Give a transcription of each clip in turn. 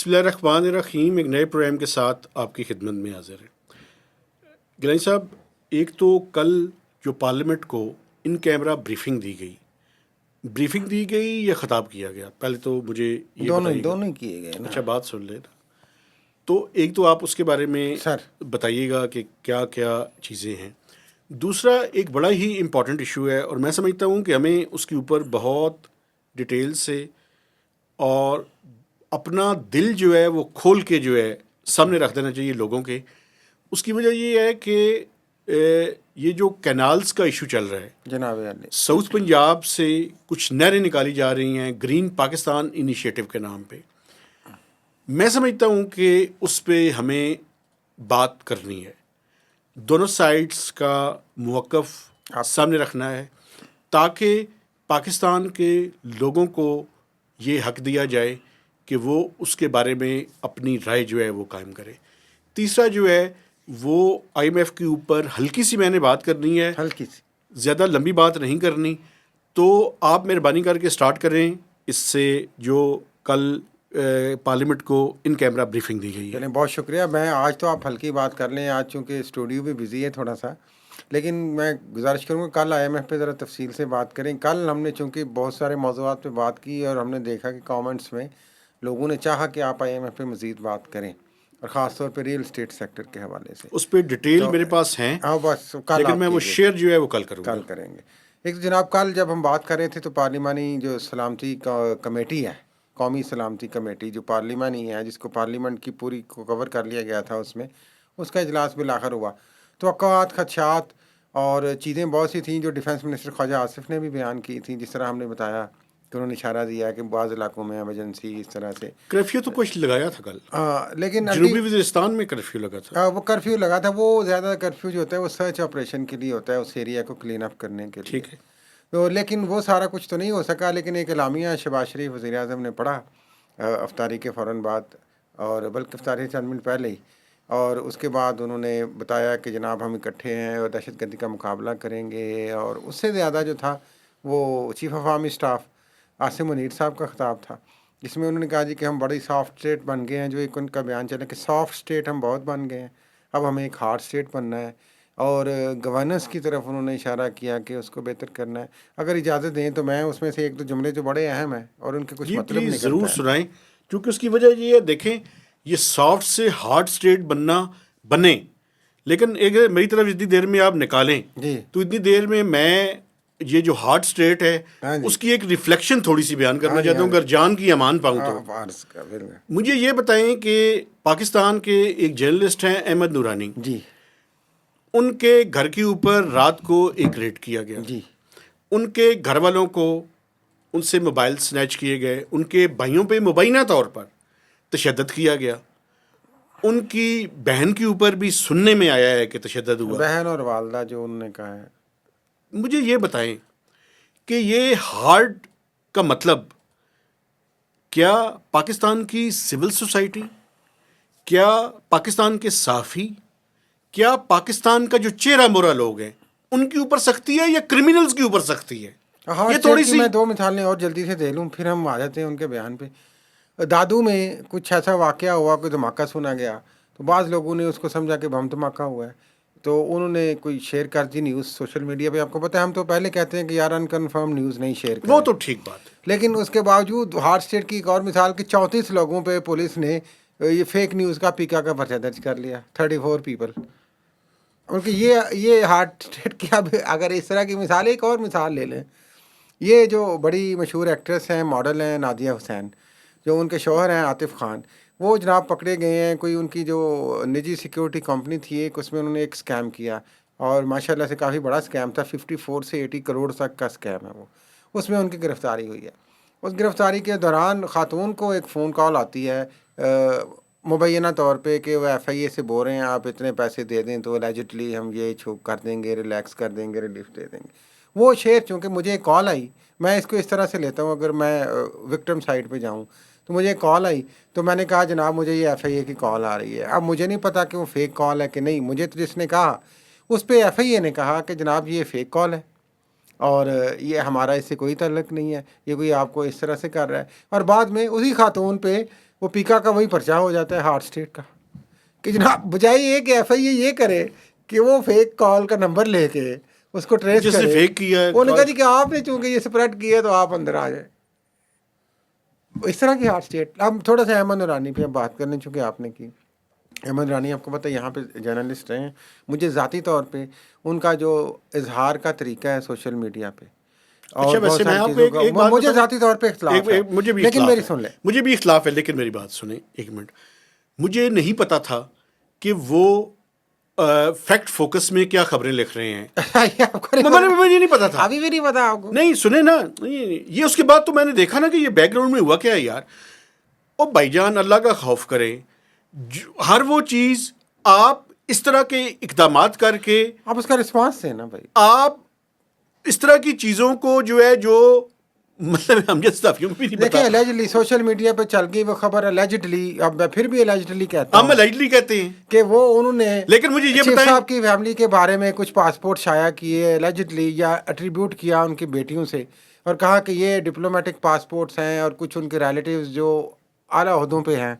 بسم اللہ الرحمن الرحیم، ایک نئے پروگرام کے ساتھ آپ کی خدمت میں حاضر ہے۔ گیلانی صاحب، ایک تو کل جو پارلیمنٹ کو ان کیمرہ بریفنگ دی گئی یا خطاب کیا گیا، پہلے تو مجھے یہ بتائیے گا۔ دونوں کیے گئے نا۔ اچھا، بات سن لیں نا۔ تو ایک تو آپ اس کے بارے میں بتائیے گا کہ کیا کیا چیزیں ہیں۔ دوسرا ایک بڑا ہی امپورٹنٹ ایشو ہے، اور میں سمجھتا ہوں کہ ہمیں اس کے اوپر بہت ڈیٹیل سے اور اپنا دل جو ہے وہ کھول کے جو ہے سامنے رکھ دینا چاہیے لوگوں کے۔ اس کی وجہ یہ ہے کہ یہ جو کینالز کا ایشو چل رہا ہے جناب، ساؤتھ پنجاب سے کچھ نہریں نکالی جا رہی ہیں گرین پاکستان انیشیٹو کے نام پہ، میں سمجھتا ہوں کہ اس پہ ہمیں بات کرنی ہے، دونوں سائڈس کا موقف سامنے رکھنا ہے، تاکہ پاکستان کے لوگوں کو یہ حق دیا جائے کہ وہ اس کے بارے میں اپنی رائے جو ہے وہ قائم کرے۔ تیسرا جو ہے وہ آئی ایم ایف کے اوپر ہلکی سی میں نے بات کرنی ہے، ہلکی سی، زیادہ لمبی بات نہیں کرنی، تو آپ مہربانی کر کے سٹارٹ کریں اس سے جو کل پارلیمنٹ کو ان کیمرہ بریفنگ دی گئی ہے۔ چلیں، بہت شکریہ۔ میں آج تو آپ ہلکی بات کر لیں، آج چونکہ اسٹوڈیو بھی بزی ہے تھوڑا سا، لیکن میں گزارش کروں گا کل آئی ایم ایف پہ ذرا تفصیل سے بات کریں۔ کل ہم نے چونکہ بہت سارے موضوعات پہ بات کی اور ہم نے دیکھا کہ کامنٹس میں لوگوں نے چاہا کہ آپ آئی ایم ایف پہ مزید بات کریں، اور خاص طور پہ ریئل اسٹیٹ سیکٹر کے حوالے سے۔ اس پہ ڈیٹیل میرے پاس ہیں، بس کل لیکن میں وہ شیئر جو ہے وہ کل کریں گے۔ ایک تو جناب، کل جب ہم بات کر رہے تھے تو پارلیمانی جو سلامتی کمیٹی ہے، قومی سلامتی کمیٹی جو پارلیمانی ہے، جس کو پارلیمنٹ کی پوری کو کور کر لیا گیا تھا، اس کا اجلاس بالآخر ہوا۔ توقعات، خدشات اور چیزیں بہت سی تھیں جو ڈیفنس منسٹر خواجہ آصف نے بھی بیان کی تھیں، جس طرح ہم نے بتایا کہ انہوں نے اشارہ دیا کہ بعض علاقوں میں ایمرجنسی اس طرح سے کرفیو تو کچھ لگایا تھا کل، لیکن جنوبی وزیرستان میں کرفیو لگا تھا۔ وہ کرفیو لگا تھا، وہ زیادہ کرفیو جو ہوتا ہے وہ سرچ آپریشن کے لیے ہوتا ہے، اس ایریا کو کلین اپ کرنے کے لیے، ٹھیک ہے۔ تو لیکن وہ سارا کچھ تو نہیں ہو سکا۔ لیکن ایک اعلامیہ شہباز شریف وزیر اعظم نے پڑھا افطاری کے فوراً بعد، اور بلکہ افطاری چند منٹ پہلے ہی، اور اس کے بعد انہوں نے بتایا کہ جناب ہم اکٹھے ہیں اور دہشت گردی کا مقابلہ کریں گے۔ اور اس سے زیادہ جو تھا وہ chief of army staff Asim Munir صاحب کا خطاب تھا، جس میں انہوں نے کہا جی کہ ہم بڑی سافٹ اسٹیٹ بن گئے ہیں، جو ایک ان کا بیان چلا کہ سافٹ اسٹیٹ ہم بہت بن گئے ہیں، اب ہمیں ایک ہارڈ اسٹیٹ بننا ہے، اور گورننس کی طرف انہوں نے اشارہ کیا کہ اس کو بہتر کرنا ہے۔ اگر اجازت دیں تو میں اس میں سے ایک دو جملے جو بڑے اہم ہیں اور ان کے کچھ مطلب پلیز نکلتا ضرور ہے۔ سنائیں، کیونکہ اس کی وجہ یہ ہے، دیکھیں یہ سافٹ سے ہارڈ اسٹیٹ بنے، لیکن ایک میری طرف اتنی دیر میں آپ نکالیں جی، تو اتنی دیر میں یہ جو ہارڈ اسٹیٹ ہے اس کی ایک ریفلیکشن تھوڑی سی بیان کرنا چاہتا ہوں، اگر جان کی امان پاؤں تو۔ مجھے یہ بتائیں کہ پاکستان کے ایک جرنلسٹ ہیں احمد نورانی، جی ان کے گھر کے اوپر رات کو ایک ریڈ کیا گیا، جی، ان کے گھر والوں کو ان سے موبائل سنیچ کیے گئے، ان کے بھائیوں پہ مبینہ طور پر تشدد کیا گیا، ان کی بہن کے اوپر بھی سننے میں آیا ہے کہ تشدد ہوا۔ بہن اور والدہ جو انہوں نے کہا ہے۔ مجھے یہ بتائیں کہ یہ ہارڈ کا مطلب کیا پاکستان کی سول سوسائٹی، کیا پاکستان کے صحافی، کیا پاکستان کا جو چہرہ مورا لوگ ہیں ان کے اوپر سختی ہے یا کرمنلز کے اوپر سختی ہے؟ یہ تھوڑی سی میں دو مثالیں اور جلدی سے دے لوں، پھر ہم آ جاتے ہیں ان کے بیان پہ۔ دادو میں کچھ ایسا واقعہ ہوا کہ دھماکہ سنا گیا، تو بعض لوگوں نے اس کو سمجھا کہ بم دھماکہ ہوا ہے، تو انہوں نے کوئی شیئر کر دی نیوز سوشل میڈیا پہ۔ آپ کو پتہ ہے ہم تو پہلے کہتے ہیں کہ یار انکنفرم نیوز نہیں شیئر کریں، وہ تو ٹھیک بات ہے، لیکن اس کے باوجود ہارڈ اسٹیٹ کی ایک اور مثال کہ 34 لوگوں پہ پولیس نے یہ فیک نیوز کا پیکا کا پرچہ درج کر لیا، 34 پیپل۔ ان کی یہ ہارڈ اسٹیٹ کی، اب اگر اس طرح کی مثال، ایک اور مثال لے لیں، یہ جو بڑی مشہور ایکٹریس ہیں، ماڈل ہیں، نادیہ حسین، جو ان کے شوہر ہیں عاطف خان، وہ جناب پکڑے گئے ہیں۔ کوئی ان کی جو نجی سیکیورٹی کمپنی تھی ایک، اس میں انہوں نے ایک اسکیم کیا، اور ماشاءاللہ سے کافی بڑا اسکیم تھا، 54 سے 80 کروڑ تک کا اسکیم ہے وہ، اس میں ان کی گرفتاری ہوئی ہے۔ اس گرفتاری کے دوران خاتون کو ایک فون کال آتی ہے مبینہ طور پہ کہ وہ ایف آئی اے سے بول رہے ہیں آپ اتنے پیسے دے دیں تو الیجٹلی ہم یہ چھوک کر دیں گے، ریلیکس کر دیں گے، ریلیف دے دیں گے۔ وہ شعر چونکہ مجھے ایک کال آئی، میں اس کو اس طرح سے لیتا ہوں، اگر میں وکٹم سائٹ پہ جاؤں تو مجھے ایک کال آئی، تو میں نے کہا جناب مجھے یہ ایف آئی اے کی کال آ رہی ہے۔ اب مجھے نہیں پتا کہ وہ فیک کال ہے کہ نہیں، مجھے تو جس نے کہا اس پہ ایف آئی اے نے کہا کہ جناب یہ فیک کال ہے اور یہ ہمارا اس سے کوئی تعلق نہیں ہے، یہ کوئی آپ کو اس طرح سے کر رہا ہے۔ اور بعد میں اسی خاتون پہ وہ پیکا کا وہی پرچہ ہو جاتا ہے ہارٹ اسٹیٹ کا کہ جناب بجائے یہ کہ ایف آئی اے یہ کرے کہ وہ فیک کال کا نمبر لے کے اس کو ٹریس جس نے کرے. فیک کیا ہے انہوں نے کہا جی کہ آپ نے چونکہ یہ اسپریڈ کیا ہے تو آپ اندر آ جائیں. اس طرح کی ہارٹ اسٹیٹ. اب تھوڑا سا احمد نورانی پہ بات کرنے چونکہ آپ نے کی. احمد رانی آپ کو پتہ ہے یہاں پہ جرنلسٹ رہے ہیں. مجھے ذاتی طور پہ ان کا جو اظہار کا طریقہ ہے سوشل میڈیا پہ اور بہت ساری چیزوں کا مجھے ذاتی طور پہ اختلاف ہے, لیکن میری سن لیں. مجھے بھی اختلاف ہے لیکن میری بات سنیں ایک منٹ. مجھے نہیں پتا تھا کہ وہ فیکٹ فوکس میں کیا خبریں لکھ رہے ہیں. مجھے نہیں پتا تھا, ابھی بھی نہیں پتا آپ کو. نہیں سنیں نا, یہ اس کے بعد تو میں نے دیکھا نا کہ یہ بیک گراؤنڈ میں ہوا کیا ہے یار. او بھائی جان اللہ کا خوف کریں. ہر وہ چیز آپ اس طرح کے اقدامات کر کے آپ اس کا رسپانس دیں نا بھائی. آپ اس طرح کی چیزوں کو جو ہے جو مطلب ہم جیسے صحافیوں کو بھی نہیں دیکھیں پتا. اللیجلی سوشل میڈیا پہ چل گئی وہ خبر اللیجلی. اب میں پھر بھی اللیجلی کہتا ہم ہوں الائٹلی کہتے ہیں کہ وہ انہوں نے لیکن مجھے یہ چیف بتائیں صاحب کی فیملی کے بارے میں کچھ پاسپورٹ شائع کیے اللیجلی یا ایٹریبیوٹ کیا ان کی بیٹیوں سے اور کہا کہ یہ ڈپلومیٹک پاسپورٹس ہیں اور کچھ ان کے ریلیٹیوز جو اعلیٰ عہدوں پہ ہیں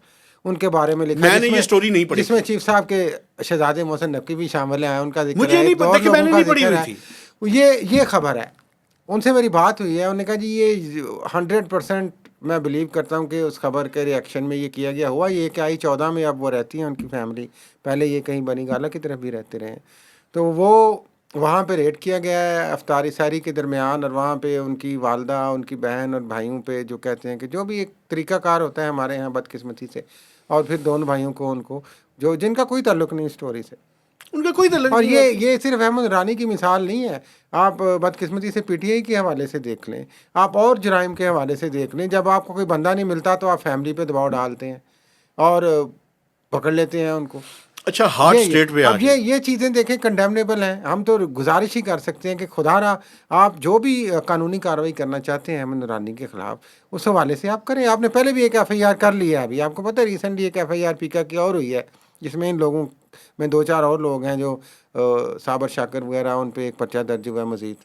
ان کے بارے میں لکھا. میں نے یہ سٹوری نہیں پڑھی جس میں چیف صاحب کے شہزادے محسن نقوی بھی شامل ہیں, ان کا ذکر مجھے ہے, نہیں ایک دو اور پتا کہ میں نے لوگوں کا نہیں پڑھی ذکر ہوئی ہے. تھی. یہ خبر ہے. ان سے میری بات ہوئی ہے, انہوں نے کہا جی یہ 100% میں بلیو کرتا ہوں کہ اس خبر کے ریئیکشن میں یہ کیا گیا. ہوا یہ کہ آئی 14 میں اب وہ رہتی ہیں ان کی فیملی, پہلے یہ کہیں بنی گالہ کی طرف بھی رہتے رہے ہیں, تو وہ وہاں پہ ریڈ کیا گیا ہے افطاری ساری کے درمیان, اور وہاں پہ ان کی والدہ ان کی بہن اور بھائیوں پہ جو کہتے ہیں کہ جو بھی ایک طریقہ کار ہوتا ہے ہمارے یہاں بدقسمتی سے, اور پھر دونوں بھائیوں کو ان کو جو جن کا کوئی تعلق نہیں اسٹوری سے, ان کا کوئی تعلق اور نہیں ہے. یہ صرف احمد رانی کی مثال نہیں ہے. آپ بدقسمتی سے پی ٹی آئی کے حوالے سے دیکھ لیں, آپ اور جرائم کے حوالے سے دیکھ لیں. جب آپ کو کوئی بندہ نہیں ملتا تو آپ فیملی پہ دباؤ ڈالتے ہیں اور پکڑ لیتے ہیں ان کو. اچھا ہارٹ اسٹیٹ پہ اب یہ چیزیں دیکھیں کنڈیمنیبل ہیں. ہم تو گزارش ہی کر سکتے ہیں کہ خدا را آپ جو بھی قانونی کارروائی کرنا چاہتے ہیں احمد نورانی کے خلاف اس حوالے سے آپ کریں. آپ نے پہلے بھی ایک ایف آئی آر کر لیا ہے. ابھی آپ کو پتہ ہے ریسنٹلی ایک ایف آئی آر پیکا کی اور ہوئی ہے جس میں ان لوگوں میں 2-4 اور لوگ ہیں جو صابر شاکر وغیرہ, ان پہ ایک پرچہ درج ہوا ہے مزید.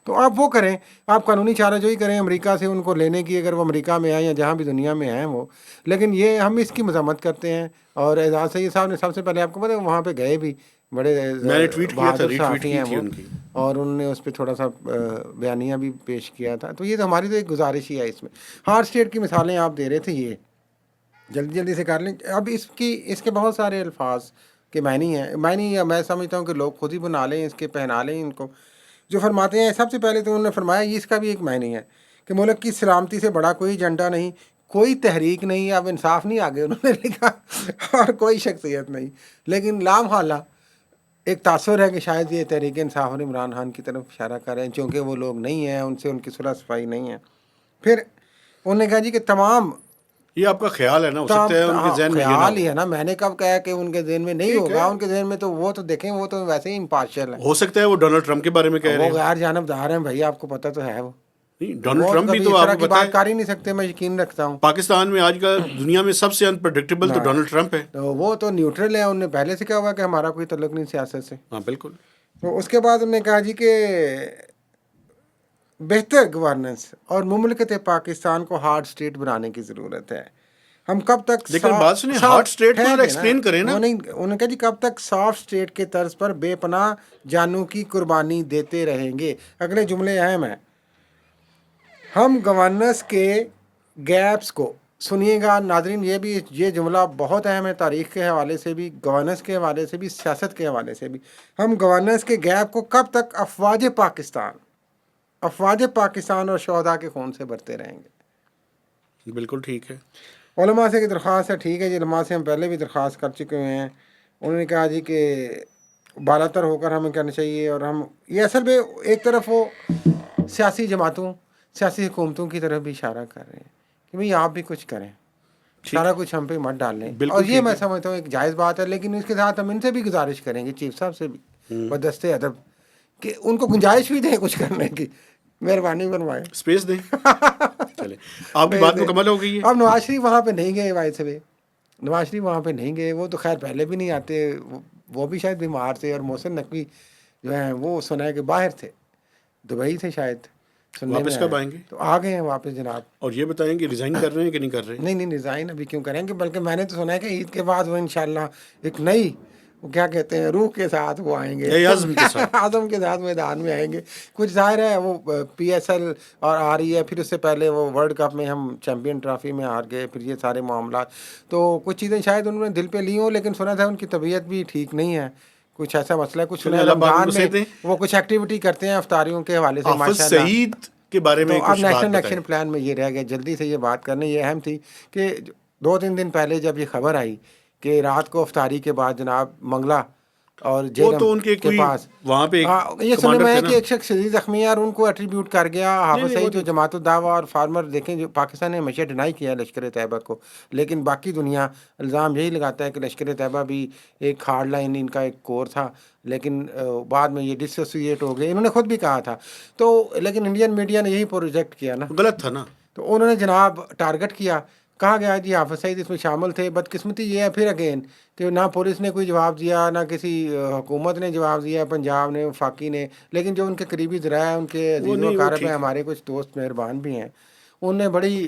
تو آپ وہ کریں, آپ قانونی چارہ جوئی کریں امریکہ سے ان کو لینے کی, اگر وہ امریکہ میں آئیں یا جہاں بھی دنیا میں ہیں وہ. لیکن یہ ہم اس کی مذمت کرتے ہیں. اور اعزاز سید صاحب نے سب سے پہلے آپ کو پتہ ہے وہاں پہ گئے بھی, بڑے میں نے ٹویٹ کیا تھا, ری ٹویٹ صحافی کی ہیں تھی وہ, ان کی, اور انہوں نے اس پہ تھوڑا سا بیانیہ بھی پیش کیا تھا. تو یہ تو ہماری تو ایک گزارش ہی ہے اس میں. ہارٹ اسٹیٹ کی مثالیں آپ دے رہے تھے, یہ جلدی جلدی سے کر لیں. اب اس کے بہت سارے الفاظ کے معنی ہیں. معنی میں سمجھتا ہوں کہ لوگ خود ہی بنا لیں, اس کے پہنا لیں ان کو. جو فرماتے ہیں سب سے پہلے تو انہوں نے فرمایا یہ اس کا بھی ایک معنی ہے کہ ملک کی سلامتی سے بڑا کوئی ایجنڈا نہیں, کوئی تحریک نہیں, اب انصاف نہیں آگے انہوں نے لکھا, اور کوئی شخصیت نہیں, لیکن لامحالہ ایک تاثر ہے کہ شاید یہ تحریک انصاف اور عمران خان کی طرف اشارہ کر رہے ہیں, چونکہ وہ لوگ نہیں ہیں, ان سے ان کی صلح صفائی نہیں ہے. پھر انہوں نے کہا جی کہ تمام یہ آپ کا خیال ہے نا, ہو سکتا ہے ان کے ذہن میں یہ نہ خیال ہو. ہی ہے نا, میں نے کب کہا کہ ان کے ذہن میں نہیں ہوگا. ان کے ذہن میں تو وہ تو دیکھیں وہ تو ویسے ہی امپارشل ہے. ہو سکتا ہے وہ ڈونلڈ ٹرمپ کے بارے میں کہہ رہے وہ ہیں. غیر جانبدار ہیں بھائی, آپ کو پتہ تو ہے. وہ ڈونلڈ ٹرمپ بھی کبھی تو اس آپ طرح کو کی پتا بات ہے کر ہی نہیں سکتے, میں یقین رکھتا ہوں. پاکستان میں آج کا دنیا میں سب سے انپریڈکٹیبل تو ڈونلڈ ٹرمپ ہے. تو وہ تو نیوٹرل ہے, انہوں نے پہلے سے کہا ہوا کہ ہمارا کوئی تعلق نہیں سیاست سے. ہاں بالکل. تو اس کے بعد انہوں نے کہا جی کہ بہتر گورننس اور مملکت پاکستان کو ہارڈ اسٹیٹ بنانے کی ضرورت ہے. ہم کب تک لیکن بات سنیں, ہارٹ اسٹیٹ کو ایکسپلین کریں نا. انہوں نے کہا جی کب تک سافٹ اسٹیٹ کے طرز پر بے پناہ جانوں کی قربانی دیتے رہیں گے. اگلے جملے اہم ہیں. ہم گورننس کے گیپس کو سنیے گا ناظرین, یہ جملہ بہت اہم ہے, تاریخ کے حوالے سے بھی, گورننس کے حوالے سے بھی, سیاست کے حوالے سے بھی. ہم گورننس کے گیپ کو کب تک افواج پاکستان اور شہداء کے خون سے بھرتے رہیں گے. بالکل ٹھیک ہے. علماء سے کی درخواست ہے, ٹھیک ہے جی, علماء سے ہم پہلے بھی درخواست کر چکے ہوئے ہیں. انہوں نے کہا جی کہ بالاتر ہو کر ہمیں کرنا چاہیے, اور ہم یہ اصل میں ایک طرف وہ سیاسی جماعتوں سیاسی حکومتوں کی طرف بھی اشارہ کر رہے ہیں کہ بھئی آپ بھی کچھ کریں, سارا کچھ ہم پہ مت ڈالیں. اور یہ میں سمجھتا ہوں ایک جائز بات ہے, لیکن اس کے ساتھ ہم ان سے بھی گزارش کریں گے, چیف صاحب سے بھی بدست ادب, کہ ان کو گنجائش بھی دیں کچھ کرنے کی, مہربانی فرمائیں, اسپیس دیں. چلے آپ کی بات مکمل ہو گئی ہے. اب نواز شریف وہاں پہ نہیں گئے, واحد صاحب نواز شریف وہاں پہ نہیں گئے, وہ تو خیر پہلے بھی نہیں آتے, وہ بھی شاید بیمار تھے, اور محسن نقوی جو ہیں وہ سنا ہے کہ باہر تھے, دبئی تھے شاید, سننے واپس میں کب آیا۔ آئیں گے؟ تو آ گئے ہیں واپس جناب۔ اور یہ بتائیں کہ ریزائن کر رہے ہیں کہ نہیں کر رہے؟ نہیں نہیں، ریزائن ابھی کیوں کریں گے، بلکہ میں نے تو سنا ہے کہ عید کے بعد وہ انشاءاللہ ایک نئی، وہ کیا کہتے ہیں، روح کے ساتھ وہ آئیں گے، نئے عزم کے ساتھ۔ عزم کے ساتھ میدان میں آئیں گے۔ کچھ ظاہر ہے وہ پی ایس ایل اور آ رہی ہے، پھر اس سے پہلے وہ ورلڈ کپ میں ہم چیمپئن ٹرافی میں ہار گئے، پھر یہ سارے معاملات، تو کچھ چیزیں شاید انہوں نے دل پہ لی ہوں، لیکن سنا تھا ان کی طبیعت بھی ٹھیک نہیں ہے، کچھ ایسا مسئلہ ہے، کچھ سنا ہے اللہ پاک ان کو رمضان میں صحت دیں۔ وہ کچھ ایکٹیویٹی کرتے ہیں افطاریوں کے حوالے سے، حافظ ماشاءاللہ۔ سعید کے بارے میں تو اب کچھ بات نیشنل بتائیں۔ ایکشن پلان میں یہ رہ گیا جلدی سے یہ بات کرنے، یہ اہم تھی کہ 2-3 دن پہلے جب یہ خبر آئی کہ رات کو افطاری کے بعد جناب منگلا اور وہ جیلم تو ان کے کے کوئی پاس وہاں پہ یہ سننے کمانڈر میں تھے ہے نا۔ کہ ایک شخص شدید زخمی ہے اور ان کو ایٹریبیوٹ کر گیا حافظ نہیں، وہ سعید، جو جماعت الدعوہ اور فارمر، دیکھیں جو پاکستان نے ہمیشہ ڈینائی کیا ہے لشکر طیبہ کو، لیکن باقی دنیا الزام یہی لگاتا ہے کہ لشکر طیبہ بھی ایک ہارڈ لائن ان کا ایک کور تھا، لیکن بعد میں یہ ڈس ایسوسیٹ ہو گئے، انہوں نے خود بھی کہا تھا تو، لیکن انڈین میڈیا نے یہی پروجیکٹ کیا نا، غلط تھا نا۔ تو انہوں نے جناب ٹارگٹ کیا، کہا گیا جی حافظ سعید اس میں شامل تھے۔ بدقسمتی یہ ہے پھر اگین کہ نہ پولیس نے کوئی جواب دیا، نہ کسی حکومت نے جواب دیا، پنجاب نے، وفاقی نے، لیکن جو ان کے قریبی ذرائع ہیں، ان کے وہ عزیز و نہیں، وہ اقارب ٹھیک ہیں، ہے۔ ہمارے کچھ دوست مہربان بھی ہیں، انہوں نے بڑی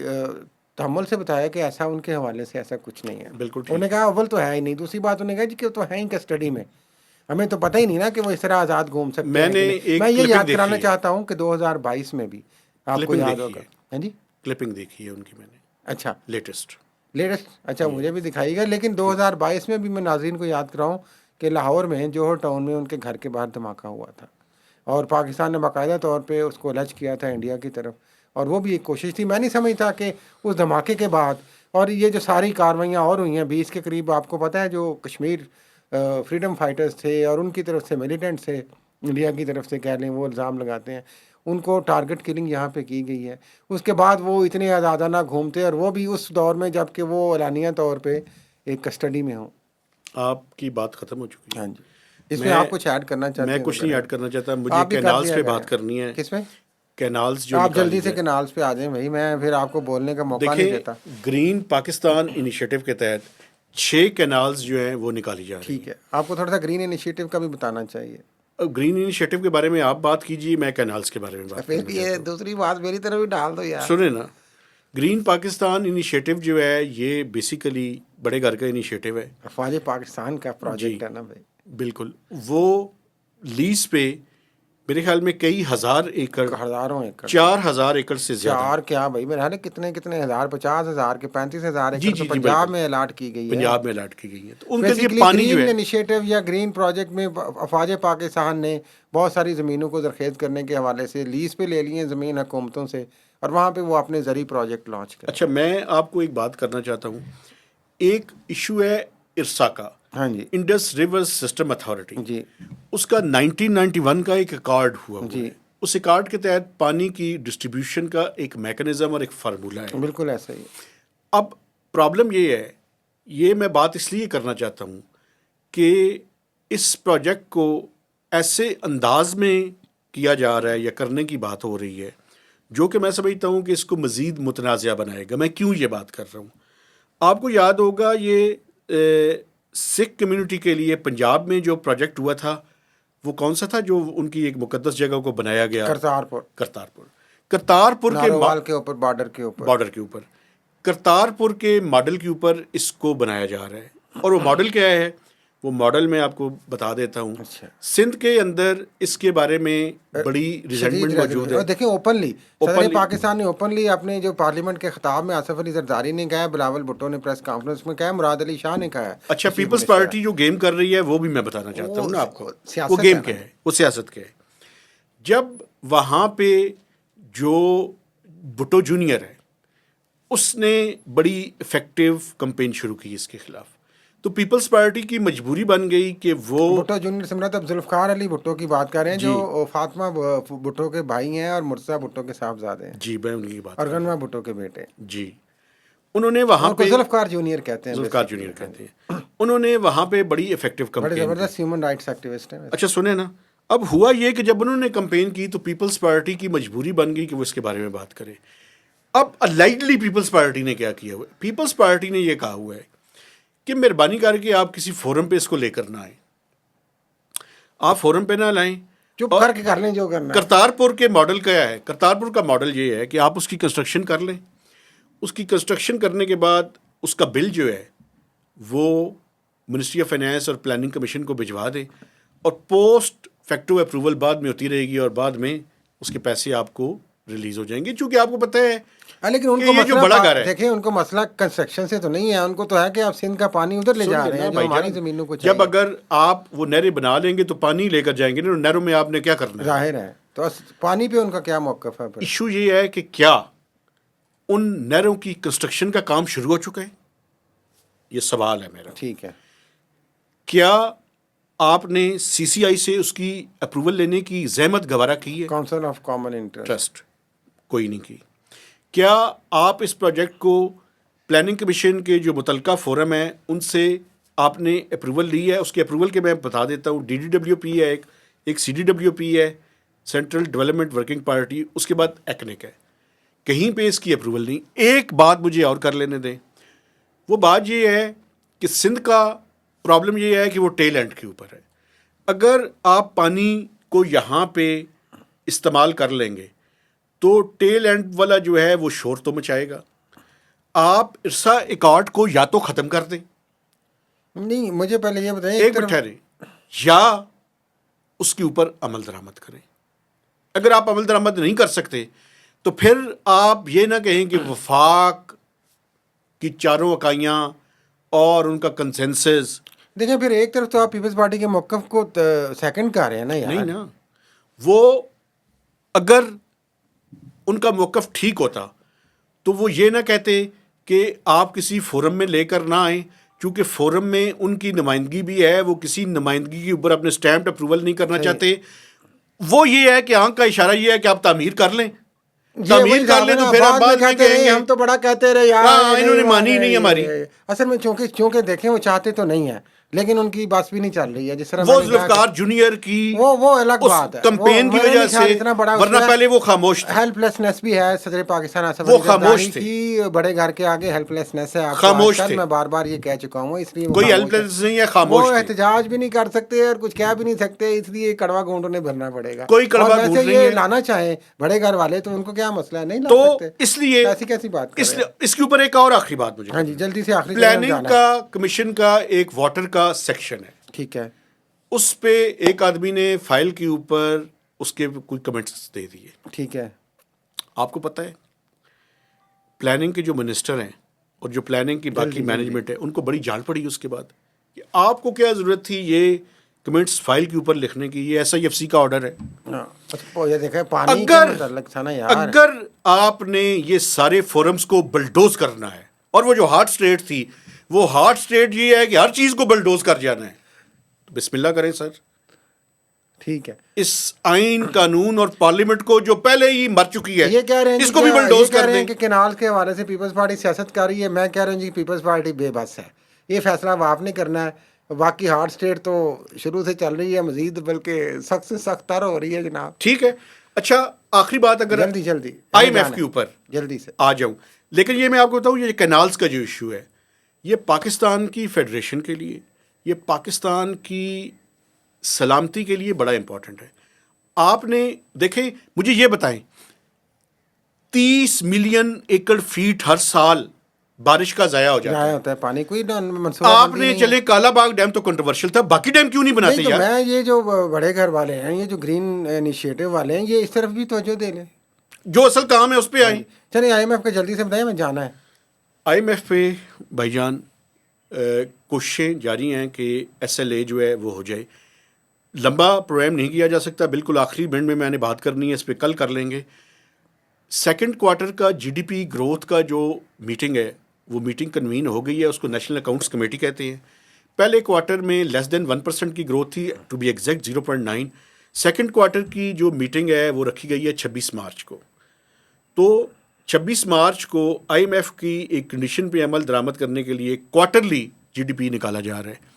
تحمل سے بتایا کہ ایسا ان کے حوالے سے ایسا کچھ نہیں ہے۔ بالکل انہوں نے ٹھیک ہے۔ کہا اول تو ہے ہی نہیں، دوسری بات انہوں نے کہا جی کہ وہ تو ہے ہی کسٹڈی میں، ہمیں تو پتہ ہی نہیں نا کہ وہ اس طرح آزاد گھوم سکتے میں ہیں کہ نے نہیں۔ ایک میں یہ کلپنگ یاد دیکھی کرانا ہے، چاہتا ہوں کہ 2022 میں بھی آپ کو کلپنگ یاد دیکھی ہوگا، ہے، ہاں جی، کلپنگ دیکھی ہے ان کی میں نے، اچھا لیٹسٹ۔ لیٹسٹ، اچھا مجھے بھی دکھائی گا، لیکن 2022 میں بھی میں ناظرین کو یاد کراؤں کہ لاہور میں جوہر ٹاؤن میں ان کے گھر کے باہر دھماکہ ہوا تھا، اور پاکستان نے باقاعدہ طور پہ اس کو الرج کیا تھا انڈیا کی طرف، اور وہ بھی ایک کوشش تھی۔ میں نہیں سمجھتا کہ اس دھماکے کے بعد، اور یہ جو ساری کارروائیاں اور ہوئی ہیں 20 کے قریب، آپ کو پتہ ہے جو کشمیر فریڈم فائٹرز تھے اور ان کی طرف سے ملیٹنٹ تھے، انڈیا کی طرف سے کہہ لیں، وہ الزام لگاتے ہیں، ان کو ٹارگٹ کلنگ یہاں پہ کی گئی ہے۔ اس کے بعد وہ اتنے آزادانہ گھومتے، اور وہ بھی اس دور میں جب کہ وہ اعلانیہ طور پہ ایک کسٹڈی میں ہوں۔ آپ کی بات ختم ہو چکی ہے۔ ہاں جی، اس میں آپ کچھ ایڈ کرنا چاہتے میں ہیں؟ کچھ نہیں ایڈ کرنا چاہتا، مجھے آپ بھی کر کینالز دیا پہ جائے۔ بات کرنی ہے۔ کس میں؟ کینالز جو آپ نکالی جلدی سے جائے۔ کنالز پہ آ جائیں بھائی، میں پھر آپ کو بولنے کا موقع نہیں دیکھیں، دیتا۔ گرین پاکستان انیشیٹو کے تحت 6 کینالز جو ہیں وہ نکالی جا رہی ہیں۔ ٹھیک ہے، آپ کو تھوڑا سا گرین انیشیٹو کا بھی بتانا چاہیے۔ اب گرین انیشیٹو کے بارے میں آپ بات کیجیے، میں کینالز کے بارے میں بات پھر کرنا بھی چاہتا یہ ہوں۔ دوسری بات میری طرف بھی ڈال دو یار۔ سنیں نا، گرین پاکستان انیشیٹو جو ہے یہ بیسیکلی بڑے گھر کا انیشیٹو ہے۔ افواج پاکستان کا جی پروجیکٹ ہے نا بھائی۔ بالکل، وہ لیز پہ میرے خیال میں کئی ہزار ایکڑ، ہزاروں ایکڑ، 4000 ایکڑ سے زیادہ، چار کیا بھائی، میرے خیال ہے کتنے ہزار، 50,000 کے 35,000 جی ایکڑ تو جی جی پنجاب بالکل، میں الاٹ کی گئی ہے۔ پنجاب میں الاٹ کی گئی ہے۔ تو ان کا یہ بیسیکلی پانی جو گرین ہے، انیشیٹو یا گرین پروجیکٹ میں افواج پاکستان نے بہت ساری زمینوں کو زرخیز کرنے کے حوالے سے لیز پہ لے لی ہیں زمین حکومتوں سے، اور وہاں پہ وہ اپنے زرعی پروجیکٹ لانچ کریں۔ اچھا میں آپ کو ایک بات کرنا چاہتا ہوں، ایک ایشو ہے ارسا کا، ہاں جی انڈس ریور سسٹم اتھارٹی، جی اس کا 1991 کا ایک ایکارڈ ہوا جی، ہے۔ اس ایکارڈ کے تحت پانی کی ڈسٹریبیوشن کا ایک میکنزم اور ایک فارمولہ ہے۔ بالکل ایسا ہی ہے۔ اب پرابلم یہ ہے، یہ میں بات اس لیے کرنا چاہتا ہوں کہ اس پروجیکٹ کو ایسے انداز میں کیا جا رہا ہے یا کرنے کی بات ہو رہی ہے جو کہ میں سمجھتا ہوں کہ اس کو مزید متنازع بنائے گا۔ میں کیوں یہ بات کر رہا ہوں؟ آپ کو یاد ہوگا یہ سکھ کمیونٹی کے لیے پنجاب میں جو پروجیکٹ ہوا تھا وہ کون سا تھا، جو ان کی ایک مقدس جگہ کو بنایا گیا؟ کرتارپور، کرتارپور کے نارووال کے اوپر، بارڈر کے اوپر۔ بارڈر کے اوپر، کرتارپور کے ماڈل کے اوپر اس کو بنایا جا رہا ہے۔ اور وہ ماڈل کیا ہے؟ وہ ماڈل میں آپ کو بتا دیتا ہوں۔ اچھا، سندھ کے اندر اس کے بارے میں بڑی شدید ریزنٹمنٹ موجود ہے۔ اور دیکھیں اوپنلی صدر Openly- پاکستان نے اوپنلی اپنے جو پارلیمنٹ کے خطاب میں آصف علی زرداری نے کہا ہے، بلاول بھٹو نے پریس کانفرنس میں کہا ہے، مراد علی شاہ نے کہا ہے۔ اچھا، چیف پیپلز منسٹر ہے۔ پارٹی جو گیم کر رہی ہے وہ بھی میں بتانا چاہتا ہوں نا آپ کو، سیاست وہ گیم ہے نا۔ کیا ہے، وہ سیاست کیا ہے۔ جب وہاں پہ جو بھٹو جونیئر ہے اس نے بڑی افیکٹو کمپین شروع کی اس کے خلاف، تو پیپلز پارٹی کی مجبوری بن گئی کہ وہ بھٹو جونیئر سمرت اب ذوالفقار علی بھٹو کی بات کر رہے ہیں، جی جو فاطمہ بھٹو کے بھائی ہیں اور مرتضیٰ بھٹو کے صاحبزادے ہیں، جی میں ان کی بات اور کر رہا غنوہ بھٹو کے بیٹے، ہوں۔ جی انہوں نے وہاں ان کو پہ ذوالفقار جونیئر کہتے ہیں، ذوالفقار basically۔ جونیئر کہتے ہیں، انہوں نے وہاں پہ بڑی افیکٹو بڑے کمپین کی۔ زبردست ہیومن رائٹس ایکٹیوسٹ ہیں ویسے۔ اچھا سنیں نا، اب ہوا یہ کہ جب انہوں نے کمپین کی تو پیپلز پارٹی کی مجبوری بن گئی کہ وہ اس کے بارے میں بات کرے۔ اب الائٹلی پیپلز پارٹی نے کیا کیا ہوا ہے؟ پیپلز پارٹی نے یہ کہا ہوا ہے کہ مہربانی کر کے آپ کسی فورم پہ اس کو لے کر نہ آئیں، آپ فورم پہ نہ لائیں، چپ کر کے کر لیں جو کرنا ہے. کرتارپور کے ماڈل کیا ہے؟ کرتارپور کا ماڈل یہ ہے کہ آپ اس کی کنسٹرکشن کر لیں، اس کی کنسٹرکشن کرنے کے بعد اس کا بل جو ہے وہ منسٹری آف فائنانس اور پلاننگ کمیشن کو بھجوا دیں، اور پوسٹ فیکٹو اپروول بعد میں ہوتی رہے گی، اور بعد میں اس کے پیسے آپ کو ریلیز ہو جائیں گے. چونکہ آپ کو پتہ ہے لیکن ان کہ کو یہ جو بڑا گھر ہے، دیکھیں ان کو مسئلہ کنسٹرکشن سے تو نہیں ہے، ان کو تو ہے کہ آپ سندھ کا پانی ادھر لے جا رہے ہیں جو ہماری زمینوں کو چاہیے. جب اگر آپ وہ نہریں بنا لیں گے تو پانی لے کر جائیں گے نا، نہروں میں آپ نے کیا کرنا ہے؟ ظاہر ہے. تو پانی پہ ان کا کیا موقف ہے؟ ایشو یہ ہے کہ کیا ان نہروں کی کنسٹرکشن کا کام شروع ہو چکا ہے؟ یہ سوال ہے میرا. ٹھیک ہے. کیا آپ نے سی سی آئی سے اس کی اپروول لینے کی زحمت گوارا کی ہے؟ کونسل آف کامن ٹرسٹ کوئی نہیں کی. کیا آپ اس پروجیکٹ کو پلاننگ کمیشن کے جو متعلقہ فورم ہیں ان سے آپ نے اپروول لی ہے؟ اس کے اپروول کے میں بتا دیتا ہوں. ڈی ڈی ڈبلیو پی ہے، ایک سی ڈی ڈبلیو پی ہے، سینٹرل ڈیولپمنٹ ورکنگ پارٹی، اس کے بعد ایکنک ہے. کہیں پہ اس کی اپروول نہیں. ایک بات مجھے اور کر لینے دیں، وہ بات یہ ہے کہ سندھ کا پرابلم یہ ہے کہ وہ ٹیل اینڈ کے اوپر ہے. اگر آپ پانی کو یہاں پہ استعمال کر لیں گے تو ٹیل اینڈ والا جو ہے وہ شور تو مچائے گا. آپ ارسا ایکارڈ کو یا تو ختم کر دیں، نہیں مجھے پہلے یہ بتائیں ایک منٹ ٹھہریں، یا اس کے اوپر عمل درآمد کریں. اگر آپ عمل درآمد نہیں کر سکتے تو پھر آپ یہ نہ کہیں کہ وفاق کی چاروں اکائیاں اور ان کا کنسنسس. دیکھیں پھر ایک طرف تو آپ پیپلز پارٹی کے موقف کو سیکنڈ کر رہے ہیں نا یار. نہیں نا، وہ اگر ان کا موقف ٹھیک ہوتا تو وہ یہ نہ کہتے کہ آپ کسی فورم میں لے کر نہ آئیں، کیونکہ فورم میں ان کی نمائندگی بھی ہے، وہ کسی نمائندگی کے اوپر اپنے اسٹیمپ اپروول نہیں کرنا چاہتے. وہ یہ ہے کہ آنکھ کا اشارہ یہ ہے کہ آپ تعمیر کر لیں، تعمیر کر لیں تو پھر آپ بعد میں کہیں گے ہم تو بڑا کہتے رہے یار، انہوں نے مانی نہیں ہماری. اصل میں چونکہ دیکھیں وہ چاہتے تو نہیں ہیں لیکن ان کی بس بھی نہیں چل رہی ہے. جس طرح وہ ذوالفقار جونیئر کی وہ الگ بات ہے، کمپین کی وجہ سے، ورنہ پہلے وہ خاموش تھے. ہیلپ لیسنس بھی ہے صدر پاکستان اسد وہ خاموش تھے کی بڑے گھر کے آگے ہیلپ لیسنس ہے. خاموش تھے. میں بار بار یہ کہہ چکا ہوں، اس لیے کوئی ہیلپ لیس نہیں ہے، خاموش وہ تھے. احتجاج بھی نہیں کر سکتے اور کچھ کہہ بھی نہیں سکتے، اس لیے کڑوا گھونٹ انہیں بھرنا پڑے گا. کوئی کڑوا گھونٹ نہیں ہے. لانا چاہیں بڑے گھر والے تو ان کو کیا مسئلہ ہے، نہیں لا سکتے. تو اس لیے ایسی کیسی بات کر رہے ہیں. اس کے اوپر ایک اور آخری بات مجھے، ہاں جی جلدی سے آخری پلاننگ کا کمیشن کا ایک واٹر کا سیکشن ہے. ٹھیک ہے. اس پہ ایک آدمی نے فائل کے اوپر اس کے کوئی کمنٹس دے دیے. ٹھیک ہے. آپ کو پتہ ہے پلاننگ کے جو منسٹر ہیں اور جو پلاننگ کی باقی مینجمنٹ ہے ان کو بڑی جھاڑ پڑی اس کے بعد کہ آپ کو کیا ضرورت تھی یہ کمنٹس فائل کے اوپر لکھنے کی، یہ ایس آئی ایف سی کا آرڈر ہے. اگر آپ نے یہ سارے فورمز کو بلڈوز کرنا ہے، اور وہ جو ہارٹ اسٹیٹ تھی، وہ ہارٹ اسٹیٹ یہ ہے کہ ہر چیز کو بلڈوز کر جانا ہے، تو بسم اللہ کریں سر. ٹھیک ہے. اس آئین قانون اور پارلیمنٹ کو جو پہلے ہی مر چکی ہے، یہ کہہ رہے ہیں اس کو بھی بلڈوز کر دیں کہ کینال کے حوالے سے پیپلز پارٹی سیاست کر رہی ہے. میں کہہ رہا ہوں جی پیپلز پارٹی بے بس ہے، یہ فیصلہ اب آپ نے کرنا ہے. باقی ہارڈ اسٹیٹ تو شروع سے چل رہی ہے، مزید بلکہ سخت سے سخت تر ہو رہی ہے جناب. ٹھیک ہے. اچھا آخری بات، اگر جلدی آئی ایم ایف کے اوپر جلدی سے آ جاؤں، لیکن یہ میں آپ کو بتاؤں یہ کینالز کا جو ایشو ہے یہ پاکستان کی فیڈریشن کے لیے، یہ پاکستان کی سلامتی کے لیے بڑا امپورٹنٹ ہے. آپ نے دیکھیں، مجھے یہ بتائیں 30 ملین ایکڑ فیٹ ہر سال بارش کا ضائع ہو جاتا ہوتا ہے پانی. کوئی منصوبہ آپ نے چلے کالا باغ ڈیم تو کنٹروورشل تھا، باقی ڈیم کیوں نہیں بناتے یار؟ میں یہ جو بڑے گھر والے ہیں، یہ جو گرین انیشیٹو والے ہیں، یہ اس طرف بھی توجہ دے لیں، جو اصل کام ہے اس پہ آئیں. چلیں آئی ایم ایف کا جلدی سے بتائیں، میں جانا ہے. آئی ایم ایف پہ بھائی جان کوششیں جاری ہیں کہ ایس ایل اے جو ہے وہ ہو جائے. لمبا پروگرام نہیں کیا جا سکتا، بالکل آخری منٹ میں نے بات کرنی ہے، اس پہ کل کر لیں گے. سیکنڈ کوارٹر کا جی ڈی پی گروتھ کا جو میٹنگ ہے وہ میٹنگ کنوین ہو گئی ہے، اس کو نیشنل اکاؤنٹس کمیٹی کہتے ہیں. پہلے کوارٹر میں لیس دین 1% کی گروتھ تھی، to be exact 0.9. Second quarter کی جو میٹنگ ہے وہ رکھی گئی ہے 26 مارچ کو. تو 26 مارچ کو آئی ایم ایف کی ایک کنڈیشن پہ عمل درآمد کرنے کے لیے کوارٹرلی جی ڈی پی نکالا جا رہا ہے.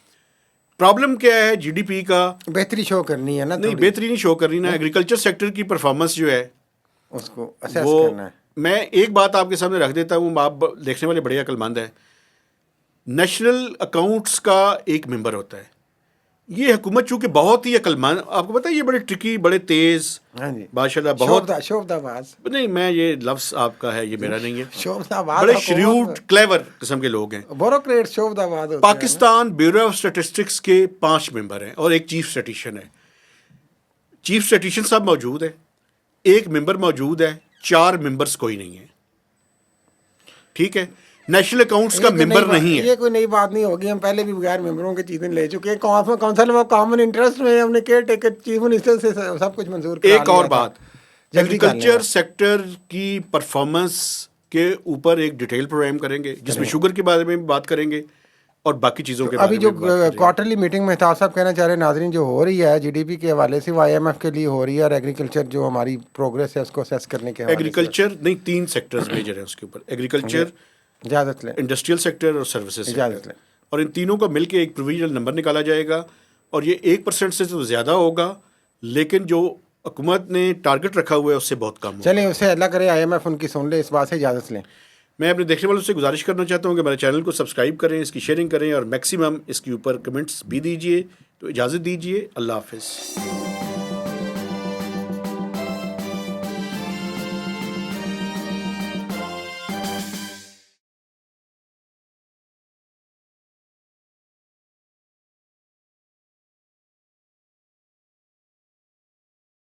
پرابلم کیا ہے جی ڈی پی کا؟ بہتری شو کرنی ہے نا. نہیں بہتری نہیں شو کرنی نا، ایگریکلچر سیکٹر کی پرفارمنس جو ہے اس کو اسیس کرنا ہے. میں ایک بات آپ کے سامنے رکھ دیتا ہوں، آپ دیکھنے والے بڑے عقل مند ہیں. نیشنل اکاؤنٹس کا ایک ممبر ہوتا ہے، یہ حکومت چونکہ بہت ہی عقلمند، آپ کو پتہ ہے یہ بڑے ٹرکی، بڑے تیز، ہاں جی، ماشاء اللہ بہت، شوبدہ باز، نہیں میں یہ لفظ آپ کا ہے، یہ میرا نہیں ہے، شوبدہ باز، بڑے شریوڈ کلیور قسم کے لوگ ہیں. بیوروکریٹ شوبدہ باز ہوتے ہیں. پاکستان بیورو آف اسٹیٹسٹکس کے 5 ممبر ہیں اور ایک چیف اسٹیٹیشین ہے. چیف اسٹیٹیشن صاحب موجود ہے، ایک ممبر موجود ہے، 4 ممبرز کوئی نہیں ہے. ٹھیک ہے، نیشنل اکاؤنٹس کا ممبر نہیں ہے. یہ کوئی نئی بات نہیں ہوگی، ہم پہلے بھی بغیر ممبروں کی چیزیں لے چکے ہیں. کونسل میں کامن انٹرسٹ میں ہم نے کیئر ٹیکر چیف منسٹر سے سب کچھ منظور کرا لیا. ایک اور بات، جلدی کر لیں ایگریکلچر بس. سیکٹر کی پرفارمنس کے اوپر ایک ڈیٹیل پروگرام کریں گے جس میں شوگر کے بارے میں بھی بات کریں گے اور باقی چیزوں کے بارے ابھی میں جو بھی بات کریں گے. کوارٹرلی میٹنگ میں مہتاب صاحب کہنا چاہ رہے ہیں ناظرین، جو ہو رہی ہے جی ڈی پی کے حوالے سے، وہ آئی ایم ایف کے لیے ہو رہی ہے، اور ایگریکلچر جو ہماری پروگریس ہے اس کو اسیس کرنے کے حوالے سے. ایگریکلچر نہیں، 3 سیکٹرز میجر ہیں اس کے اوپر، ایگریکلچر، اجازت لیں، انڈسٹریل سیکٹر اور سروسز اجازت سیکٹر، لیں. اور ان تینوں کا مل کے ایک پروویژنل نمبر نکالا جائے گا اور یہ 1% سے تو زیادہ ہوگا، لیکن جو حکومت نے ٹارگٹ رکھا ہوا ہے اس سے بہت کم ہوگا. چلیں اسے اللہ کرے آئی ایم ایف ان کی سن لے، اس بات سے اجازت لیں. میں اپنے دیکھنے والوں سے گزارش کرنا چاہتا ہوں کہ ہمارے چینل کو سبسکرائب کریں، اس کی شیئرنگ کریں اور میکسیمم اس کے اوپر کمنٹس بھی دیجیے. تو اجازت دیجیے، اللہ حافظ.